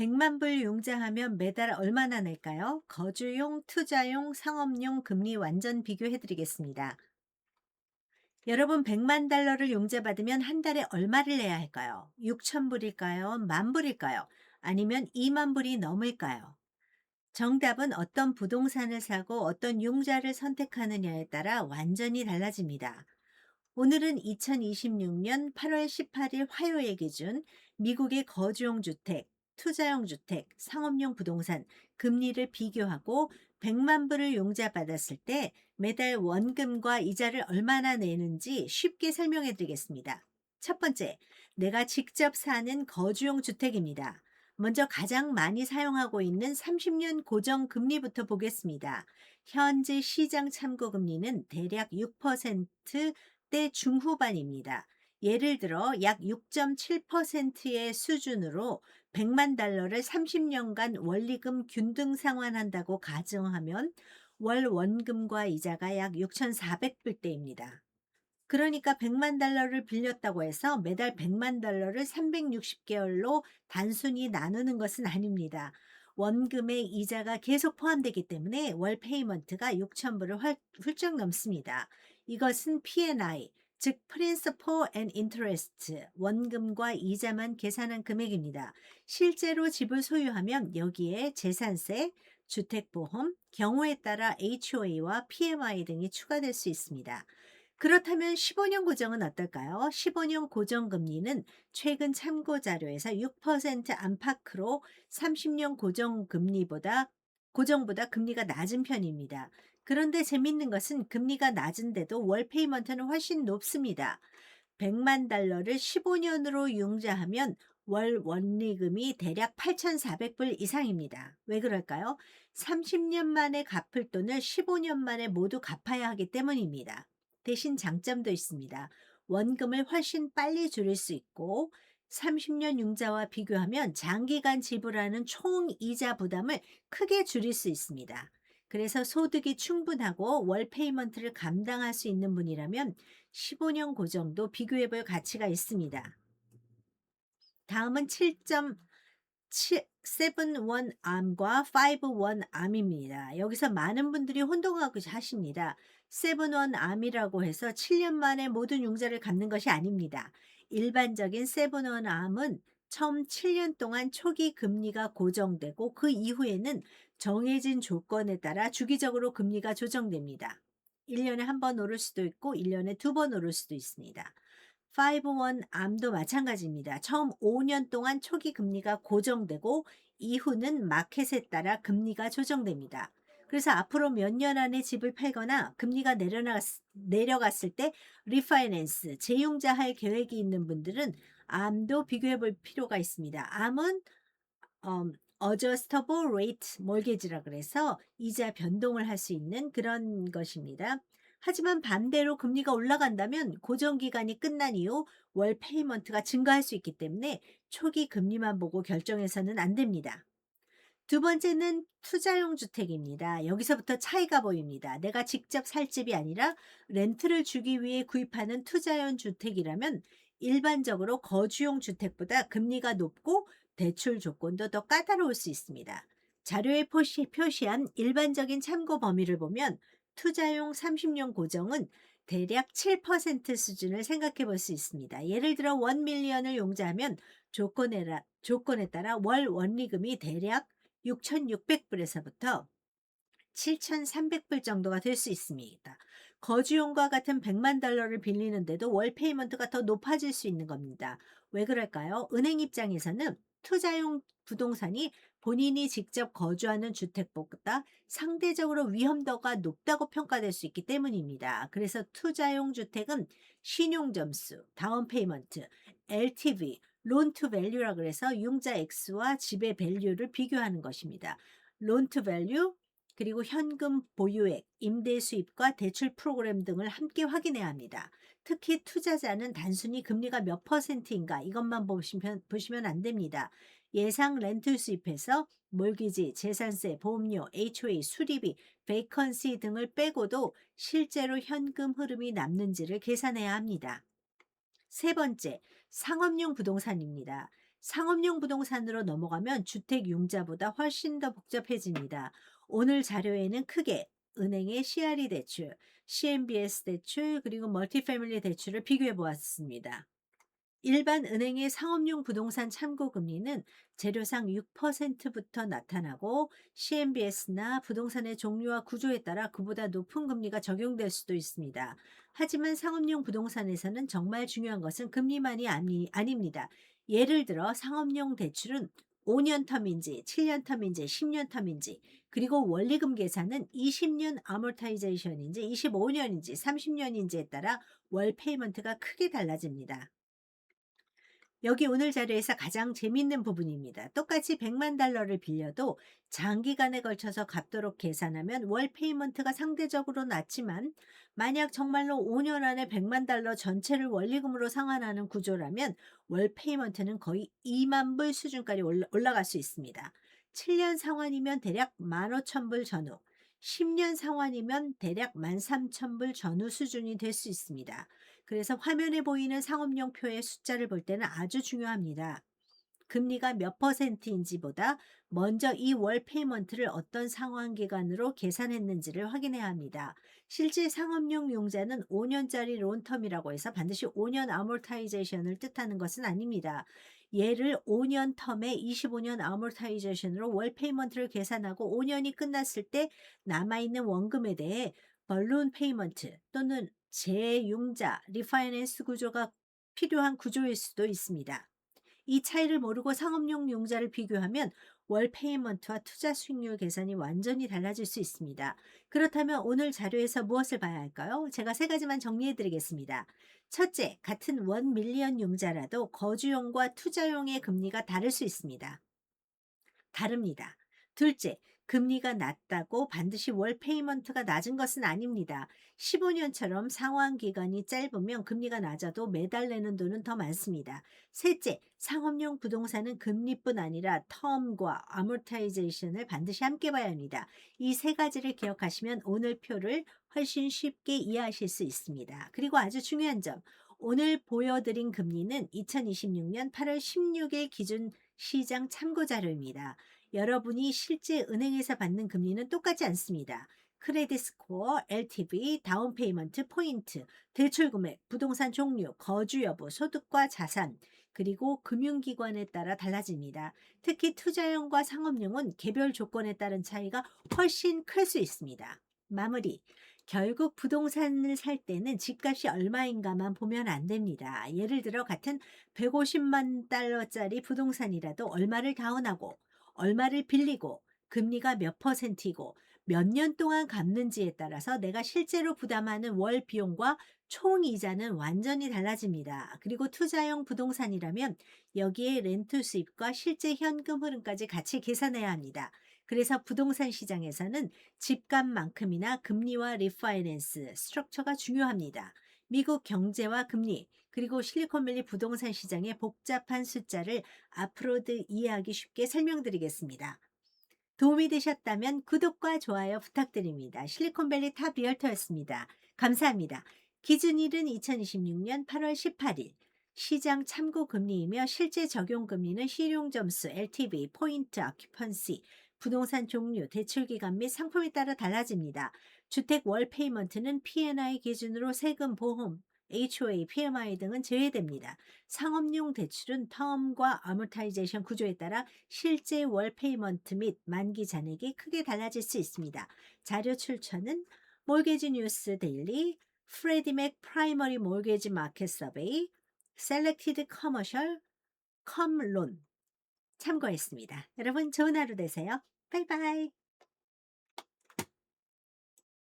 100만 불 융자하면 매달 얼마나 낼까요? 거주용, 투자용, 상업용 금리 완전 비교해 드리겠습니다. 여러분 100만 달러를 융자받으면 한 달에 얼마를 내야 할까요? 6천 불일까요? 만 불일까요? 아니면 2만 불이 넘을까요? 정답은 어떤 부동산을 사고 어떤 융자를 선택하느냐에 따라 완전히 달라집니다. 오늘은 2026년 8월 18일 화요일 기준 미국의 거주용 주택, 투자용 주택, 상업용 부동산, 금리를 비교하고 100만 불을 용자받았을 때 매달 원금과 이자를 얼마나 내는지 쉽게 설명해 드리겠습니다. 첫 번째, 내가 직접 사는 거주용 주택입니다. 먼저 가장 많이 사용하고 있는 30년 고정 금리부터 보겠습니다. 현재 시장 참고 금리는 대략 6%, 대 중후반입니다. 예를 들어 약 6.7%의 수준으로 100만 달러를 30년간 원리금 균등 상환한다고 가정하면 월 원금과 이자가 약 6,400불대입니다. 그러니까 100만 달러를 빌렸다고 해서 매달 100만 달러를 360개월로 단순히 나누는 것은 아닙니다. 원금의 이자가 계속 포함되기 때문에 월 페이먼트가 6천 불을 훌쩍 넘습니다. 이것은 P&I, 즉 Principal and Interest, 원금과 이자만 계산한 금액입니다. 실제로 집을 소유하면 여기에 재산세, 주택보험, 경우에 따라 HOA와 PMI 등이 추가될 수 있습니다. 그렇다면 15년 고정은 어떨까요? 15년 고정금리는 최근 참고 자료에서 6% 안팎으로 30년 고정보다 금리가 낮은 편입니다. 그런데 재밌는 것은 금리가 낮은데도 월 페이먼트는 훨씬 높습니다. 100만 달러를 15년으로 융자하면 월 원리금이 대략 8,400불 이상입니다. 왜 그럴까요? 30년 만에 갚을 돈을 15년 만에 모두 갚아야 하기 때문입니다. 대신 장점도 있습니다. 원금을 훨씬 빨리 줄일 수 있고 30년 융자와 비교하면 장기간 지불하는 총 이자 부담을 크게 줄일 수 있습니다. 그래서 소득이 충분하고 월 페이먼트를 감당할 수 있는 분이라면 15년 고정도 비교해 볼 가치가 있습니다. 다음은 7.71 암과 51 암입니다. 여기서 많은 분들이 혼동하고 하십니다. 71 암이라고 해서 7년 만에 모든 융자를 갚는 것이 아닙니다. 일반적인 71 암은 처음 7년 동안 초기 금리가 고정되고 그 이후에는 정해진 조건에 따라 주기적으로 금리가 조정됩니다. 1년에 한 번 오를 수도 있고 1년에 두 번 오를 수도 있습니다. 5원 암도 마찬가지입니다. 처음 5년 동안 초기 금리가 고정되고 이후는 마켓에 따라 금리가 조정됩니다. 그래서 앞으로 몇 년 안에 집을 팔거나 금리가 내려갔을 때 리파이낸스, 재융자할 계획이 있는 분들은 암도 비교해 볼 필요가 있습니다. 암은 adjustable rate mortgage라 그래서 이자 변동을 할 수 있는 그런 것입니다. 하지만 반대로 금리가 올라간다면 고정 기간이 끝난 이후 월 페이먼트가 증가할 수 있기 때문에 초기 금리만 보고 결정해서는 안 됩니다. 두 번째는 투자용 주택입니다. 여기서부터 차이가 보입니다. 내가 직접 살 집이 아니라 렌트를 주기 위해 구입하는 투자용 주택이라면 일반적으로 거주용 주택보다 금리가 높고 대출 조건도 더 까다로울 수 있습니다. 자료에 표시한 일반적인 참고 범위를 보면 투자용 30년 고정은 대략 7% 수준을 생각해 볼 수 있습니다. 예를 들어 1밀리언을 용자하면 조건에 따라 월 원리금이 대략 6,600불에서부터 7,300불 정도가 될 수 있습니다. 거주용과 같은 100만 달러를 빌리는데도 월 페이먼트가 더 높아질 수 있는 겁니다. 왜 그럴까요? 은행 입장에서는 투자용 부동산이 본인이 직접 거주하는 주택보다 상대적으로 위험도가 높다고 평가될 수 있기 때문입니다. 그래서 투자용 주택은 신용점수, 다운 페이먼트, LTV, 론 투 밸류라 그래서 융자 액수와 집의 밸류를 비교하는 것입니다. 론 투 밸류 그리고 현금 보유액, 임대 수입과 대출 프로그램 등을 함께 확인해야 합니다. 특히 투자자는 단순히 금리가 몇 퍼센트인가 이것만 보시면 안 됩니다. 예상 렌트 수입에서 몰기지, 재산세, 보험료, HOA, 수리비, 베이컨시 등을 빼고도 실제로 현금 흐름이 남는지를 계산해야 합니다. 세 번째, 상업용 부동산입니다. 상업용 부동산으로 넘어가면 주택 융자보다 훨씬 더 복잡해집니다. 오늘 자료에는 크게 은행의 CRE 대출, CMBS 대출, 그리고 멀티패밀리 대출을 비교해 보았습니다. 일반 은행의 상업용 부동산 참고 금리는 재료상 6%부터 나타나고, CMBS나 부동산의 종류와 구조에 따라 그보다 높은 금리가 적용될 수도 있습니다. 하지만 상업용 부동산에서는 정말 중요한 것은 금리만이 아닙니다. 예를 들어 상업용 대출은 5년 텀인지 7년 텀인지 10년 텀인지, 그리고 원리금 계산은 20년 아모타이제이션인지 25년인지 30년인지에 따라 월 페이먼트가 크게 달라집니다. 여기 오늘 자료에서 가장 재밌는 부분입니다. 똑같이 100만 달러를 빌려도 장기간에 걸쳐서 갚도록 계산하면 월 페이먼트가 상대적으로 낮지만, 만약 정말로 5년 안에 100만 달러 전체를 원리금으로 상환하는 구조라면 월 페이먼트는 거의 2만 불 수준까지 올라갈 수 있습니다. 7년 상환이면 대략 15,000불 전후, 10년 상환이면 대략 13,000불 전후 수준이 될 수 있습니다. 그래서 화면에 보이는 상업용 표의 숫자를 볼 때는 아주 중요합니다. 금리가 몇 퍼센트인지보다 먼저 이 월 페이먼트를 어떤 상환 기간으로 계산했는지를 확인해야 합니다. 실제 상업용 융자는 5년짜리 론텀이라고 해서 반드시 5년 아모타이제이션을 뜻하는 것은 아닙니다. 얘를 5년 텀에 25년 아모타이제이션으로 월 페이먼트를 계산하고 5년이 끝났을 때 남아있는 원금에 대해 벌룬 페이먼트 또는 재융자, 리파이낸스 구조가 필요한 구조일 수도 있습니다. 이 차이를 모르고 상업용 융자를 비교하면 월 페이먼트와 투자 수익률 계산이 완전히 달라질 수 있습니다. 그렇다면 오늘 자료에서 무엇을 봐야 할까요? 제가 세 가지만 정리해 드리겠습니다. 첫째, 같은 1밀리언 융자라도 거주용과 투자용의 금리가 다를 수 있습니다. 다릅니다. 둘째, 금리가 낮다고 반드시 월 페이먼트가 낮은 것은 아닙니다. 15년처럼 상환 기간이 짧으면 금리가 낮아도 매달 내는 돈은 더 많습니다. 셋째, 상업용 부동산은 금리뿐 아니라 텀과 아모타이제이션을 반드시 함께 봐야 합니다. 이 세 가지를 기억하시면 오늘 표를 훨씬 쉽게 이해하실 수 있습니다. 그리고 아주 중요한 점, 오늘 보여드린 금리는 2026년 8월 16일 기준 시장 참고 자료입니다. 여러분이 실제 은행에서 받는 금리는 똑같지 않습니다. 크레딧 스코어, LTV, 다운 페이먼트, 포인트, 대출 금액, 부동산 종류, 거주 여부, 소득과 자산, 그리고 금융기관에 따라 달라집니다. 특히 투자용과 상업용은 개별 조건에 따른 차이가 훨씬 클 수 있습니다. 마무리. 결국 부동산을 살 때는 집값이 얼마인가만 보면 안 됩니다. 예를 들어 같은 150만 달러짜리 부동산이라도 얼마를 다운하고 얼마를 빌리고 금리가 몇 퍼센트이고 몇 년 동안 갚는지에 따라서 내가 실제로 부담하는 월 비용과 총 이자는 완전히 달라집니다. 그리고 투자용 부동산이라면 여기에 렌트 수입과 실제 현금 흐름까지 같이 계산해야 합니다. 그래서 부동산 시장에서는 집값만큼이나 금리와 리파이낸스, 스트럭처가 중요합니다. 미국 경제와 금리, 그리고 실리콘밸리 부동산 시장의 복잡한 숫자를 앞으로도 이해하기 쉽게 설명드리겠습니다. 도움이 되셨다면 구독과 좋아요 부탁드립니다. 실리콘밸리 탑 리얼터였습니다. 감사합니다. 기준일은 2026년 8월 18일. 시장 참고 금리이며 실제 적용 금리는 실용 점수, LTV, 포인트, 아큐펀시, 부동산 종류, 대출 기간 및 상품에 따라 달라집니다. 주택 월 페이먼트는 P&I 기준으로 세금, 보험, HOA, PMI 등은 제외됩니다. 상업용 대출은 텀과 아모타이제이션 구조에 따라 실제 월 페이먼트 및 만기 잔액이 크게 달라질 수 있습니다. 자료 출처는 몰게지 뉴스 데일리, 프레디맥 프라이머리 몰게지 마켓 서베이, 셀렉티드 커머셜, 컴론 참고했습니다. 여러분 좋은 하루 되세요. 바이바이.